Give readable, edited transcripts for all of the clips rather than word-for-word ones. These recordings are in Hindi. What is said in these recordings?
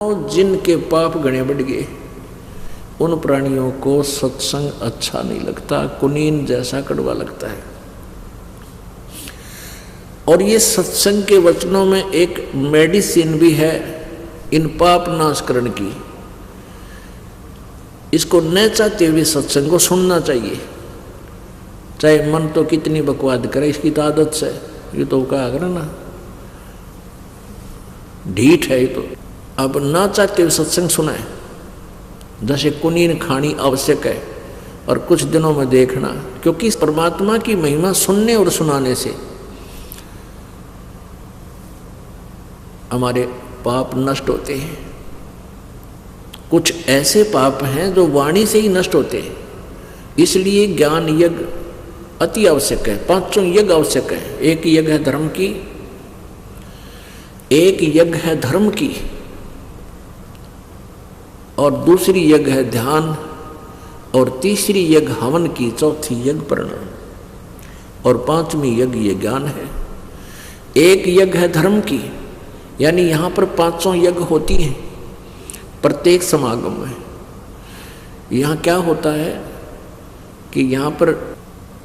जिनके पाप गणे बढ़ गए उन प्राणियों को सत्संग अच्छा नहीं लगता, कुनीन जैसा कड़वा लगता है। और ये सत्संग के वचनों में एक मेडिसिन भी है इन पाप नाशकरण की। इसको न चाहते हुए सत्संग को सुनना चाहिए, चाहे मन तो कितनी बकवाद करे, इसकी तो आदत से, ये तो कहा करे ना ढीठ है ये तो। अब ना चाहते हुए सत्संग सुनाए, जैसे कुनीन खानी आवश्यक है और कुछ दिनों में देखना, क्योंकि इस परमात्मा की महिमा सुनने और सुनाने से हमारे पाप नष्ट होते हैं। कुछ ऐसे पाप हैं जो वाणी से ही नष्ट होते हैं, इसलिए ज्ञान यज्ञ अति आवश्यक है। पांचों यज्ञ आवश्यक है। एक यज्ञ है धर्म की, एक यज्ञ है धर्म की, और दूसरी यज्ञ है ध्यान, और तीसरी यज्ञ हवन की, चौथी यज्ञ प्रणव, और पांचवी यज्ञ ये ज्ञान है। एक यज्ञ है धर्म की, यानी यहाँ पर पांचों यज्ञ होती हैं प्रत्येक समागम में। यहाँ क्या होता है कि यहाँ पर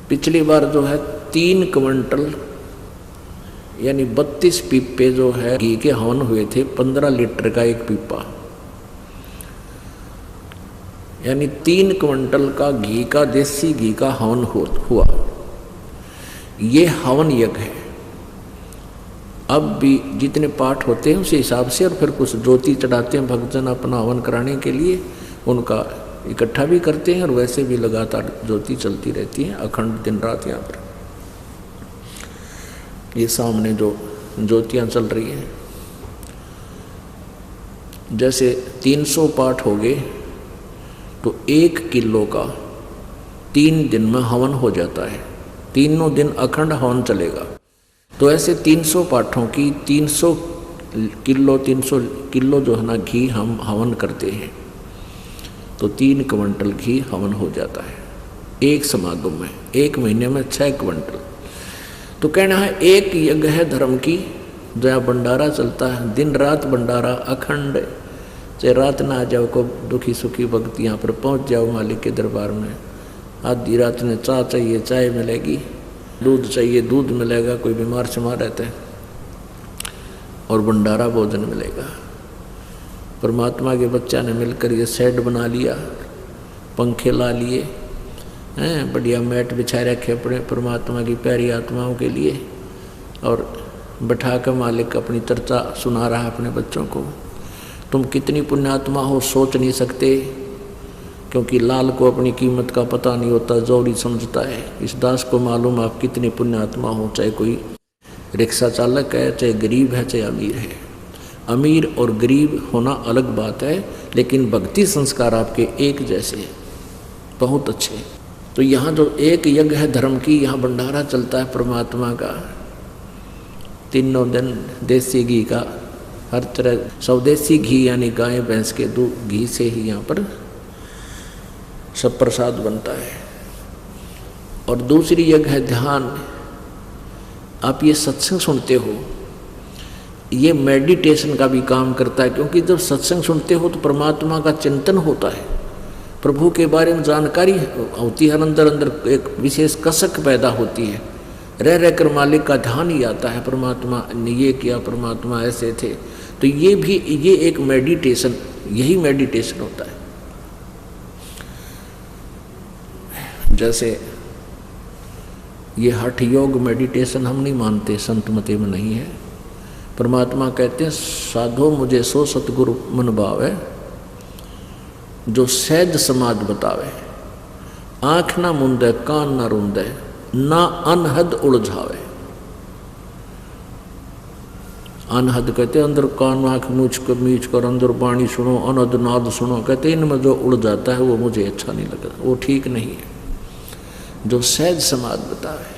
पिछली बार जो है 3 क्विंटल यानी 32 पीपे जो है घी के हवन हुए थे, 15 लीटर का एक पीपा, यानी 3 क्विंटल का घी का, देसी घी का हवन हुआ। ये हवन यज्ञ है। अब भी जितने पाठ होते हैं उसी हिसाब से, और फिर कुछ ज्योति चढ़ाते हैं भक्तजन अपना हवन कराने के लिए, उनका इकट्ठा भी करते हैं, और वैसे भी लगातार ज्योति चलती रहती है अखंड दिन रात। यहाँ पर ये सामने जो ज्योतियाँ चल रही हैं, जैसे 300 पाठ हो गए तो 1 किलो का 3 दिन में हवन हो जाता है। तीनों दिन अखंड हवन चलेगा। तो ऐसे 300 पाठों की 300 किलो जो है ना घी हम हवन करते हैं, तो 3 क्विंटल घी हवन हो जाता है एक समागम में। 1 महीने में 6 क्विंटल। तो कहना है एक यज्ञ है धर्म की, जहाँ भंडारा चलता है, दिन रात भंडारा अखंड, चाहे रात ना आ जाओ को दुखी सुखी भक्त यहाँ पर पहुँच जाओ मालिक के दरबार में। आधी रात में चाय चाहिए चाय मिलेगी, दूध चाहिए दूध मिलेगा, कोई बीमार शमार रहता है, और भंडारा भोजन मिलेगा। परमात्मा के बच्चा ने मिलकर ये सेट बना लिया, पंखे ला लिए हैं, बढ़िया मैट बिछा रखे अपने परमात्मा की प्यारी आत्माओं के लिए, और बैठा कर मालिक अपनी चर्चा सुना रहा है अपने बच्चों को। तुम कितनी पुण्यात्मा हो सोच नहीं सकते, क्योंकि लाल को अपनी कीमत का पता नहीं होता, जोरी समझता है। इस दास को मालूम आप कितनी पुण्यात्मा हो, चाहे कोई रिक्शा चालक है, चाहे गरीब है, चाहे अमीर है। अमीर और गरीब होना अलग बात है, लेकिन भक्ति संस्कार आपके एक जैसे बहुत अच्छे। तो यहाँ जो एक यज्ञ है धर्म की, यहाँ भंडारा चलता है परमात्मा का। तीनों दिन देसी घी का, हर तरह स्वदेशी घी यानी गाय भैंस के दूध घी से ही यहाँ पर सब प्रसाद बनता है। और दूसरी यज्ञ है ध्यान। आप ये सत्संग सुनते हो, ये मेडिटेशन का भी काम करता है, क्योंकि जब सत्संग सुनते हो तो परमात्मा का चिंतन होता है, प्रभु के बारे में जानकारी होती है, अंदर अंदर एक विशेष कसक पैदा होती है, रह रहकर मालिक का ध्यान ही आता है, परमात्मा ने ये किया, परमात्मा ऐसे थे। तो ये भी ये एक मेडिटेशन, यही मेडिटेशन होता है। जैसे ये हठ योग मेडिटेशन हम नहीं मानते, संत मते में नहीं है। परमात्मा कहते हैं साधो मुझे सो सतगुरु मन भावे, जो सहज समाध बतावे, आँख ना मुंदे कान ना रूंदे, ना अनहद उलझावे। अनहद कहते अंदर कान आँख मीच कर अंदर वाणी सुनो, अनहद नाद सुनो। कहते इनमें जो उड़ जाता है वो मुझे अच्छा नहीं लगता, वो ठीक नहीं है। जो सहज समाध बतावे।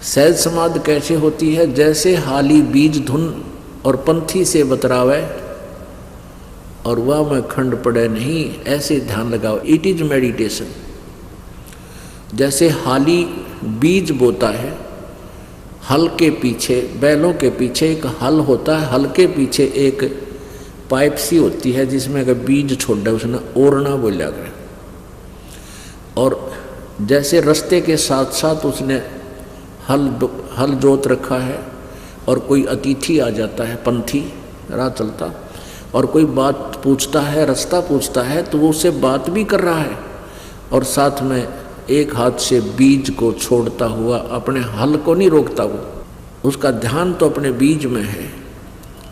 सहज समाध कैसे होती है? जैसे हाली बीज धुन और पंथी से बतरावे, और वह में खंड पड़े नहीं, ऐसे ध्यान लगाओ। It is meditation. जैसे हाली बीज बोता है, हल के पीछे, बैलों के पीछे एक हल होता है, हल के पीछे एक पाइप सी होती है जिसमें अगर बीज छोड़ दे उसने ओरना बोला गया। और जैसे रास्ते के साथ साथ उसने हल जोत रखा है, और कोई अतिथि आ जाता है, पंथी राह चलता, और कोई बात पूछता है, रास्ता पूछता है, तो वो उससे बात भी कर रहा है और साथ में एक हाथ से बीज को छोड़ता हुआ अपने हल को नहीं रोकता। वो उसका ध्यान तो अपने बीज में है,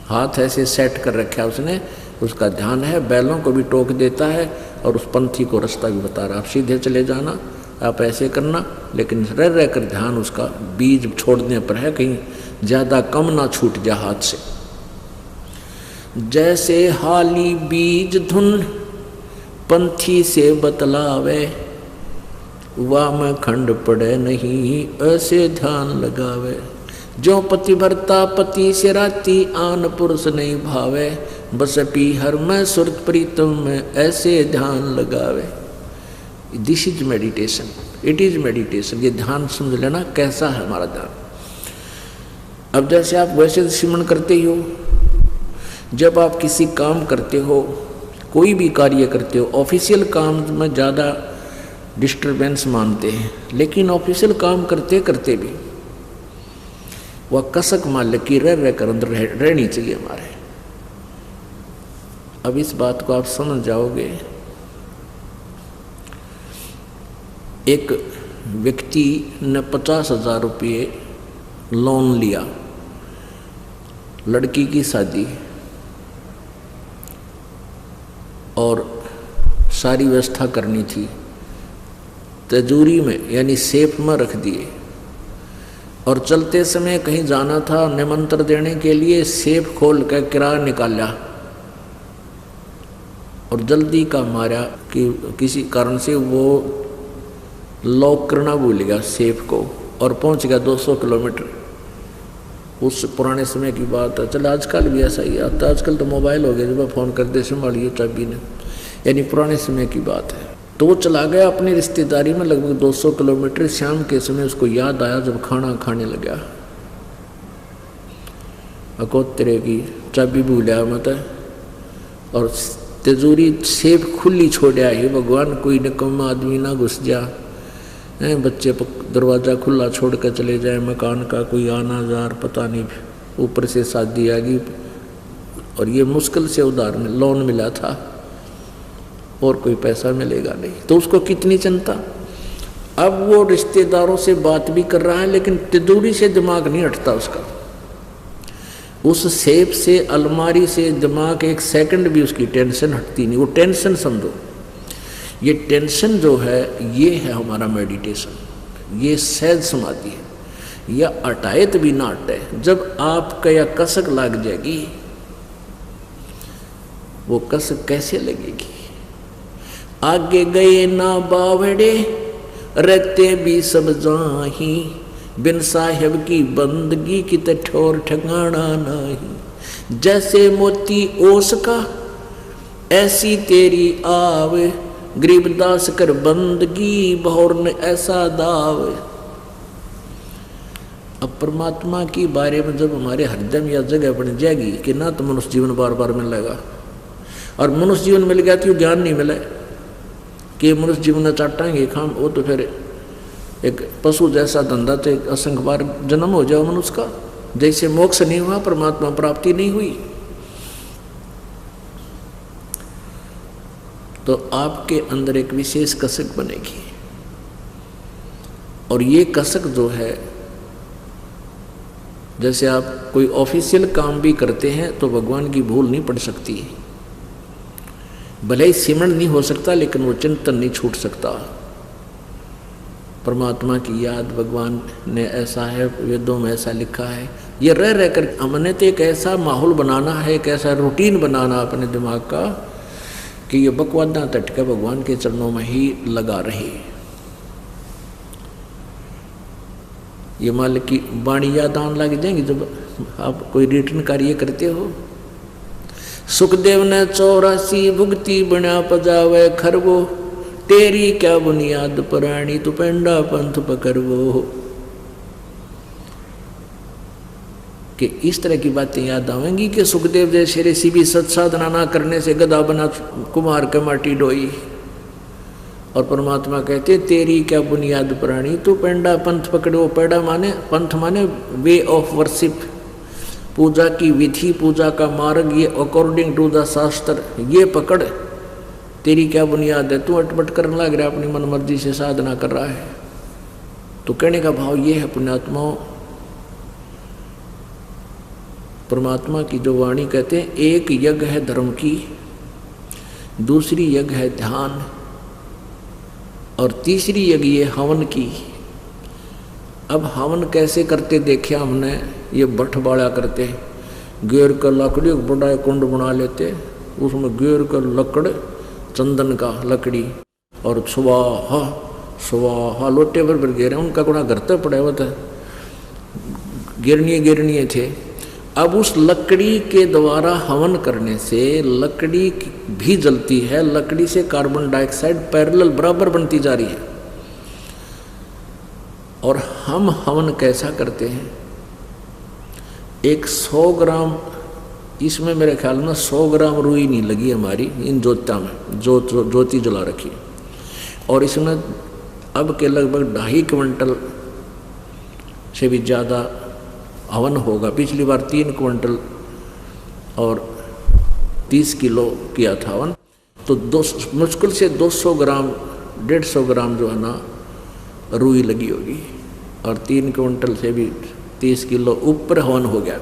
हाथ ऐसे सेट कर रखा है उसने, उसका ध्यान है, बैलों को भी टोक देता है और उस पंथी को रास्ता भी बता रहा, आप सीधे चले जाना, आप ऐसे करना, लेकिन रह कर ध्यान उसका बीज छोड़ने पर है, कहीं ज़्यादा कम ना छूट जा हाथ से। जैसे हाली बीज धुन पंथी से बतलावे, वाम खंड पड़े नहीं ऐसे ध्यान लगावे। जो पतिव्रता पति से राती आन पुरुष नहीं भावे, बस पी हर में सुरत प्रीतम में ऐसे ध्यान लगावे। This is meditation, it is meditation. ये ध्यान समझ लेना कैसा है हमारा ध्यान। अब जैसे आप वैसे सिमरन करते ही हो, जब आप किसी काम करते हो, कोई भी कार्य करते हो, ऑफिशियल काम में ज़्यादा डिस्टर्बेंस मानते हैं, लेकिन ऑफिशियल काम करते करते भी वह कसक मालिक की रह कर अंदर रहनी चाहिए हमारे। अब इस बात को आप समझ जाओगे। एक व्यक्ति ने 50,000 रुपये लोन लिया, लड़की की शादी, और सारी व्यवस्था करनी थी, तिजोरी में यानी सेफ में रख दिए, और चलते समय कहीं जाना था निमंत्रण देने के लिए, सेफ खोल कर किराया निकाला, और जल्दी का मारा कि किसी कारण से वो लॉक करना भूल गया सेफ को, और पहुंच गया 200 किलोमीटर। उस पुराने समय की बात है, चल आजकल भी ऐसा ही आता, आजकल तो मोबाइल हो गया, जब फ़ोन कर दे संभालिए चाबी ने, यानी पुराने समय की बात है। तो वो चला गया अपनी रिश्तेदारी में लगभग 200 किलोमीटर। शाम के समय उसको याद आया जब खाना खाने लगा, अकोत्तरे की चाबी भूलिया मत, और तिजोरी सेफ खुली छोड़ा है। भगवान कोई निकम्मा आदमी ना घुस जा, बच्चे दरवाज़ा खुला छोड़ कर चले जाए, मकान का कोई आना जार पता नहीं, ऊपर से शादी आ गई, और ये मुश्किल से उधार में लोन मिला था और कोई पैसा मिलेगा नहीं, तो उसको कितनी चिंता। अब वो रिश्तेदारों से बात भी कर रहा है, लेकिन तिजोरी से दिमाग नहीं हटता उसका, उस सेफ से, अलमारी से दिमाग एक सेकंड भी उसकी टेंशन हटती नहीं। वो टेंशन समझो, ये टेंशन जो है ये है हमारा मेडिटेशन, ये सहज समाधि है। यह अटायत भी ना हटे। जब आपका या कसक लग जाएगी, वो कसक कैसे लगेगी? आगे गए ना बावड़े रहते भी सब जाही, बिन साहेब की बंदगी की ठोर ठिकाना नहीं। जैसे मोती ओस का ऐसी तेरी आव, गरीबदास कर बंदगी बहुर ने ऐसा दाव। अब परमात्मा की बारे में जब हमारे हृदय में यह जगह बन जाएगी कि ना तो मनुष्य जीवन बार बार मिलेगा, और मनुष्य जीवन मिल गया तो ज्ञान नहीं मिले कि मनुष्य जीवन चाटाएंगे खाम, वो तो फिर एक पशु जैसा धंधा, तो एक असंख्य बार जन्म हो जाओ मनुष्य का। जैसे मोक्ष नहीं हुआ, परमात्मा प्राप्ति नहीं हुई, तो आपके अंदर एक विशेष कसक बनेगी। और ये कसक जो है, जैसे आप कोई ऑफिशियल काम भी करते हैं तो भगवान की भूल नहीं पड़ सकती, भले ही सिमरन नहीं हो सकता, लेकिन वो चिंतन नहीं छूट सकता। परमात्मा की याद, भगवान ने ऐसा है, वेदों में ऐसा लिखा है, ये रह कर हमने तो एक ऐसा माहौल बनाना है, एक ऐसा रूटीन बनाना अपने दिमाग का कि ये बकवादा तटके भगवान के चरणों में ही लगा रहे। ये मालिक की वाणी याद आने लग जाएंगी जब आप कोई रिटर्न कार्य करते हो। सुखदेव ने 84 भुगती बना पजावे खरवो, तेरी क्या बुनियाद पुरानी तू पेंडा पंथ पकड़वो। कि इस तरह की बातें याद आवेंगी कि सुखदेव जैसे ऋषि भी सत साधना ना करने से गदा बना कुमार के माटी डोई। और परमात्मा कहते तेरी क्या बुनियाद प्राणी, तू पेंडा पंथ पकड़ो। पेड़ा माने पंथ माने वे ऑफ वर्शिप, पूजा की विधि, पूजा का मार्ग, ये अकॉर्डिंग टू द शास्त्र, ये पकड़। तेरी क्या बुनियाद है, तू अटपट करने लग रहा है, अपनी मन मर्जी से साधना कर रहा है। तो कहने का भाव ये है पुण्यात्माओं, परमात्मा की जो वाणी कहते हैं, एक यज्ञ है धर्म की, दूसरी यज्ञ है ध्यान, और तीसरी यज्ञ ये हवन की। अब हवन कैसे करते देखा हमने, ये भट्ट बाड़ा करते, गेर का लकड़ी बड़ा कुंड बना लेते, उसमें गेर का लकड़ चंदन का लकड़ी और स्वाहा स्वाहा लोटे पर गिरे, उनका गुणा घर तक पड़ा हुआ था, गिरनिए थे। अब उस लकड़ी के द्वारा हवन करने से लकड़ी भी जलती है, लकड़ी से कार्बन डाइऑक्साइड पैरेलल बराबर बनती जा रही है। और हम हवन कैसा करते हैं, एक 100 ग्राम, इसमें मेरे ख्याल में 100 ग्राम रुई नहीं लगी हमारी इन ज्योतिया में, ज्योति जला रखी, और इसमें अब के लगभग 2.5 क्विंटल से भी ज़्यादा हवन होगा। पिछली बार 3 क्विंटल और 30 किलो किया था हवन, तो मुश्किल से 200 ग्राम 150 ग्राम जो है ना रुई लगी होगी, और 3 क्विंटल से भी 30 किलो ऊपर हवन हो गया।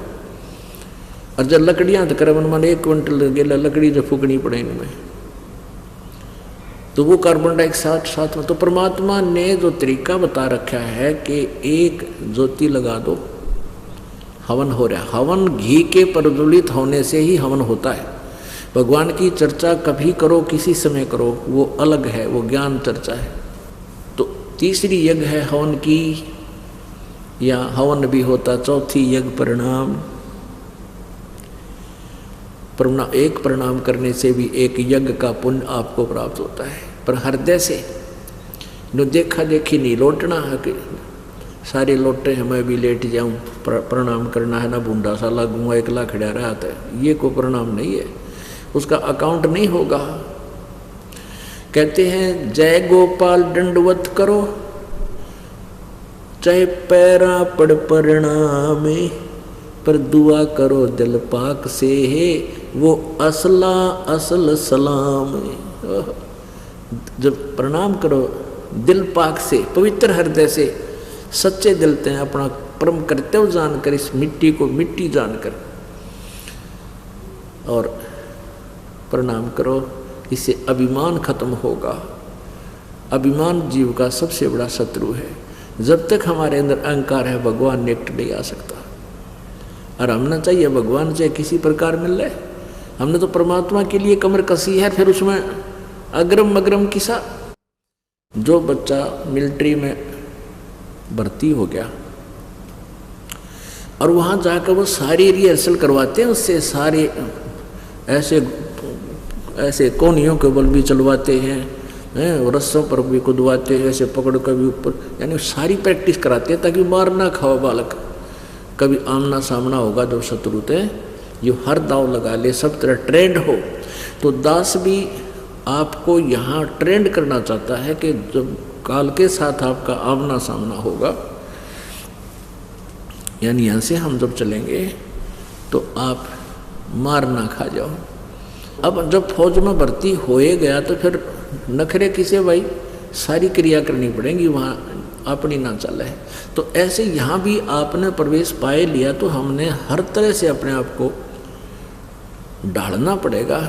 और जब लकड़ियाँ तो करीबन मान 1 क्विंटल गेला लकड़ी जो फूकनी पड़े इनमें, तो वो कार्बन डाइऑक्साइड साथ में। तो परमात्मा ने जो तरीका बता रखा है कि एक ज्योति लगा दो, हवन हो रहा है। हवन घी के प्रज्वलित होने से ही हवन होता है। भगवान की चर्चा कभी करो, किसी समय करो, वो अलग है, वो ज्ञान चर्चा है। तो तीसरी यज्ञ है हवन की, या हवन भी होता। चौथी यज्ञ प्रणाम। एक प्रणाम करने से भी एक यज्ञ का पुण्य आपको प्राप्त होता है, पर हृदय से जो देखा देखी नहीं लौटना है कि सारे लौटे हैं मैं भी लेट जाऊं, प्रणाम करना है ना, बूंदा सा लगूंगा एकला खड़ा रहा था, ये कोई प्रणाम नहीं है, उसका अकाउंट नहीं होगा। कहते हैं जय गोपाल दंडवत करो, चाहे पैरा पड़ प्रणामे, पर दुआ करो दिल पाक से है, वो असला असल सलाम। जब प्रणाम करो दिल पाक से, पवित्र हृदय से, सच्चे दिल से, अपना परम कर्तव्य जानकर, इस मिट्टी को मिट्टी जानकर, और प्रणाम करो, इससे अभिमान खत्म होगा। अभिमान जीव का सबसे बड़ा शत्रु है। जब तक हमारे अंदर अहंकार है, भगवान निकट नहीं आ सकता। और हमने चाहिए भगवान से किसी प्रकार मिल रहे, हमने तो परमात्मा के लिए कमर कसी है, फिर उसमें अग्रम अग्रम किसा। जो बच्चा मिलिट्री में भर्ती हो गया और वहाँ जाकर वो सारी रिहर्सल करवाते हैं उससे, सारे ऐसे कोनियों के बल भी चलवाते हैं, रस्सों पर भी कुदवाते हैं, ऐसे पकड़ कर भी ऊपर, यानी सारी प्रैक्टिस कराते हैं ताकि मार ना खाओ बालक। कभी आमना सामना होगा जब शत्रु थे, ये हर दाव लगा ले, सब तरह ट्रेंड हो। तो दास भी आपको यहाँ ट्रेंड करना चाहता है कि जब काल के साथ आपका आमना सामना होगा, यानी यहाँ से हम जब चलेंगे तो आप मार ना खा जाओ। अब जब फौज में भर्ती होए गया तो फिर नखरे किसे भाई, सारी क्रिया करनी पड़ेगी, वहाँ अपनी ना चले। तो ऐसे यहाँ भी आपने प्रवेश पाए लिया तो हमने हर तरह से अपने आप को ढालना पड़ेगा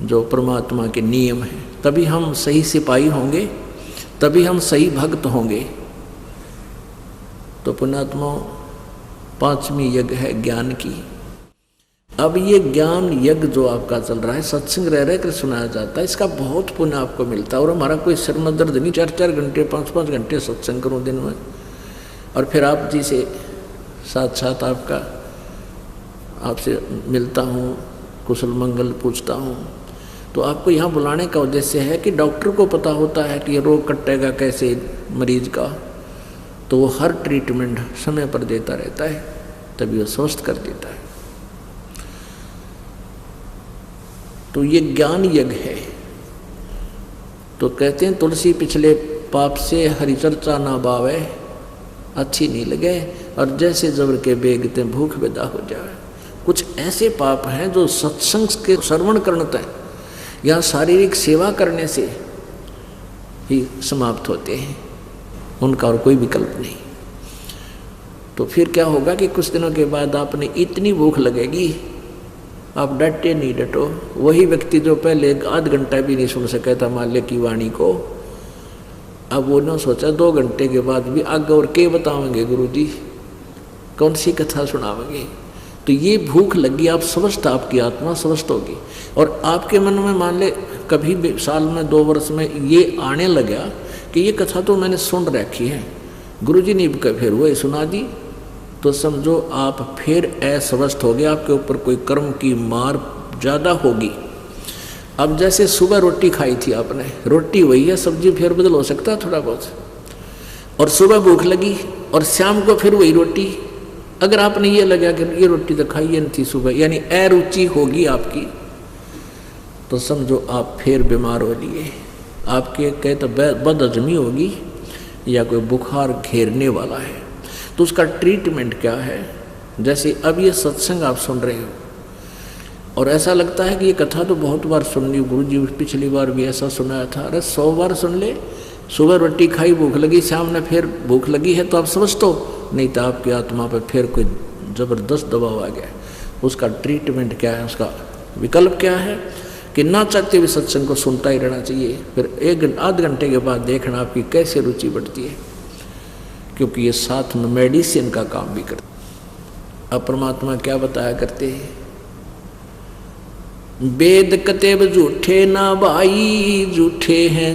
जो परमात्मा के नियम हैं, तभी हम सही सिपाही होंगे, तभी हम सही भक्त होंगे। तो पुण्यात्मा 5वीं यज्ञ है ज्ञान की। अब ये ज्ञान यज्ञ जो आपका चल रहा है, सत्संग रह कर सुनाया जाता है, इसका बहुत पुण्य आपको मिलता है। और हमारा कोई सिर में दर्द नहीं, 4-4 घंटे 5-5 घंटे सत्संग करूँ दिन में, और फिर आप जी से साथ साथ आपसे मिलता हूँ, कुशल मंगल पूछता हूँ। तो आपको यहाँ बुलाने का उद्देश्य है कि डॉक्टर को पता होता है कि ये रोग कटेगा कैसे मरीज का, तो वो हर ट्रीटमेंट समय पर देता रहता है। तभी वो स्वस्थ कर देता है। तो ये ज्ञान यज्ञ है। तो कहते हैं तुलसी पिछले पाप से हरि चर्चा ना बावे, अच्छी नहीं लगे, और जैसे जबर के बेगते भूख विदा हो जाए। कुछ ऐसे पाप हैं जो सत्संग के श्रवण करते हैं या शारीरिक सेवा करने से ही समाप्त होते हैं, उनका और कोई विकल्प नहीं। तो फिर क्या होगा कि कुछ दिनों के बाद आपने इतनी भूख लगेगी, आप डटे नहीं डटो। वही व्यक्ति जो पहले 1 घंटा भी नहीं सुन सका था माल्य की वाणी को, अब वो ना सोचा 2 घंटे के बाद भी आगे और क्या बताओगे गुरु जी, कौन सी कथा सुनाओगे। तो ये भूख लगी, आप स्वस्थ, आपकी आत्मा स्वस्थ होगी। और आपके मन में मान ले कभी भी साल में 2 वर्ष में ये आने लगा कि ये कथा तो मैंने सुन रखी है, गुरु जी ने फिर वही सुना दी, तो समझो आप फिर अस्वस्थ हो गए, आपके ऊपर कोई कर्म की मार ज़्यादा होगी। अब जैसे सुबह रोटी खाई थी आपने, रोटी वही है, सब्जी फिर बदल हो सकता है थोड़ा बहुत, और सुबह भूख लगी और शाम को फिर वही रोटी। अगर आपने ये लगा कि ये रोटी तो खाई नहीं थी सुबह, यानी अरुचि होगी आपकी, तो समझो आप फिर बीमार हो लिए। आपके कहे तो बदहजमी होगी या कोई बुखार घेरने वाला है। तो उसका ट्रीटमेंट क्या है। जैसे अब ये सत्संग आप सुन रहे हो और ऐसा लगता है कि ये कथा तो बहुत बार सुन ली, गुरु जी पिछली बार भी ऐसा सुनाया था। अरे 100 बार सुन ले, सुबह रोटी खाई भूख लगी, शाम ने फिर भूख लगी है तो आप समझ तो नहीं, तो आपकी आत्मा पर फिर कोई ज़बरदस्त दबाव आ गया। उसका ट्रीटमेंट क्या है, उसका विकल्प क्या है कि ना चाहते हुए सत्संग को सुनता ही रहना चाहिए। फिर 1-8 घंटे के बाद देखना आपकी कैसे रुचि बढ़ती है, क्योंकि ये साथ में मेडिसिन का काम भी करते। अब परमात्मा क्या बताया करते हैं, वेद कतेब झूठे ना भाई, झूठे हैं